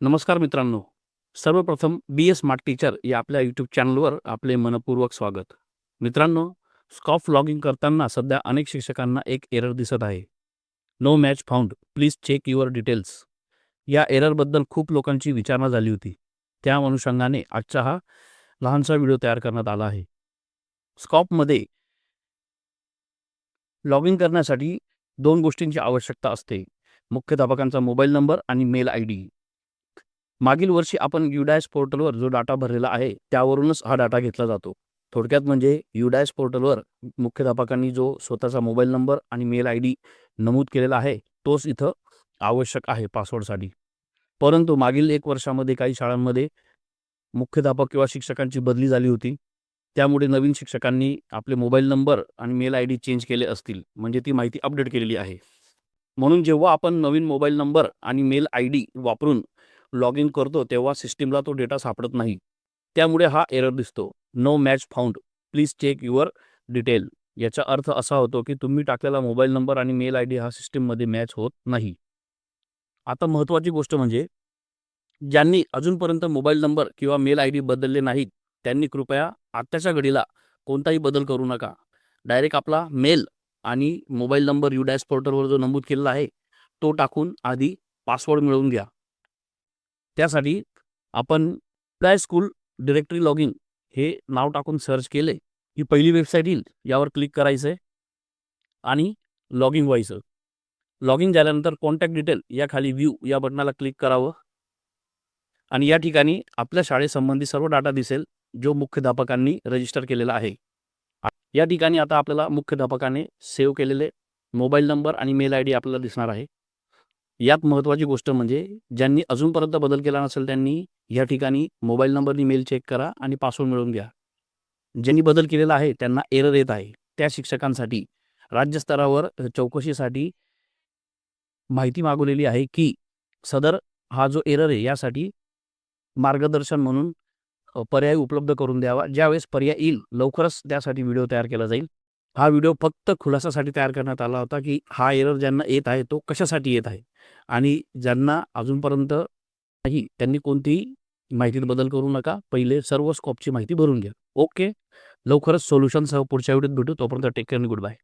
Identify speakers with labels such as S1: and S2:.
S1: नमस्कार मित्रांनो. सर्वप्रथम बी एस स्मार्ट टीचर या आपल्या यूट्यूब चॅनलवर आपले मनपूर्वक स्वागत. मित्रांनो, स्कॉफ लॉगिंग करताना सध्या अनेक शिक्षकांना एक एरर दिसत आहे. No match found, please check your details. या एररबद्दल खूप लोकांची विचारणा झाली होती. त्या अनुषंगाने आजचा हा लहानसा व्हिडिओ तयार करण्यात आला आहे. स्कॉफमध्ये लॉगिन करण्यासाठी 2 गोष्टींची आवश्यकता असते. मुख्याध्यापकांचा मोबाईल नंबर आणि मेल आय डी. मागील वर्षी आपण UDAS पोर्टलवर जो डाटा भरलेला आहे त्यावरूनच हा डाटा घेतला जातो. थोडक्यात म्हणजे UDAS पोर्टलवर मुख्याध्यापकांनी जो स्वतःचा मोबाईल नंबर आणि मेल आय डी नमूद केलेला आहे तोच इथं आवश्यक आहे पासवर्डसाठी. परंतु मागील 1 वर्षामध्ये काही शाळांमध्ये मुख्याध्यापक किंवा शिक्षकांची बदली झाली होती. त्यामुळे नवीन शिक्षकांनी आपले मोबाईल नंबर आणि मेल आय डी चेंज केले असतील, म्हणजे ती माहिती अपडेट केलेली आहे. म्हणून जेव्हा आपण नवीन मोबाईल नंबर आणि मेल आय डी वापरून लॉग इन करतो तेव्हा सिस्टीमला तो डेटा सापडत नाही. त्यामुळे हा एरर दिसतो. No match found, please check your detail. याचा अर्थ असा होतो की तुम्ही टाकलेला मोबाईल नंबर आणि मेल आय डी हा सिस्टीममध्ये मॅच होत नाही. आता महत्त्वाची गोष्ट म्हणजे ज्यांनी अजूनपर्यंत मोबाईल नंबर किंवा मेल आय डी बदलले नाहीत त्यांनी कृपया आत्ताच्या घडीला कोणताही बदल करू नका. डायरेक्ट आपला मेल आणि मोबाईल नंबर UDAS पोर्टलवर जो नमूद केलेला आहे तो टाकून आधी पासवर्ड मिळवून घ्या. त्यासाठी आपण प्लाय स्कूल डिरेक्टरी लॉगिन हे नाव टाकून सर्च केले ही पहिली वेबसाईट येईल. यावर क्लिक करायचं आहे आणि लॉग इन व्हायचं. लॉग इन झाल्यानंतर कॉन्टॅक्ट डिटेल या खाली व्ह्यू या बटनाला क्लिक करावं आणि या ठिकाणी आपल्या शाळेसंबंधी सर्व डाटा दिसेल जो मुख्याध्यापकांनी रजिस्टर केलेला आहे. या ठिकाणी आता आपल्याला मुख्याध्यापकाने सेव्ह केलेले मोबाईल नंबर आणि मेल आय डी आपल्याला दिसणार आहे. यात महत्त्वाची गोष्ट म्हणजे ज्यांनी अजूनपर्यंत बदल केला नसेल त्यांनी या ठिकाणी मोबाईल नंबरनी मेल चेक करा आणि पासवर्ड मिळवून घ्या. ज्यांनी बदल केलेला आहे त्यांना एरर येत आहे. त्या शिक्षकांसाठी राज्यस्तरावर चौकशीसाठी माहिती मागवलेली आहे की सदर हा जो एरर आहे यासाठी मार्गदर्शन म्हणून पर्याय उपलब्ध करून द्यावा. ज्यावेळेस पर्याय येईल लवकरच त्यासाठी व्हिडिओ तयार केला जाईल. हा व्हिडिओ फक्त खुलासासाठी तयार करण्यात आला होता की हा एरर ज्यांना येत आहे तो कशासाठी येत आहे आणि ज्यांना अजूनपर्यंत नाही त्यांनी कोणतीही माहितीत बदल करू नका. पहिले सर्व स्कॉपची माहिती भरून घ्या. ओके, लवकरच सोल्युशनसह पुढच्या व्हिडिओत भेटू. तोपर्यंत टेक केअर आणि गुड बाय.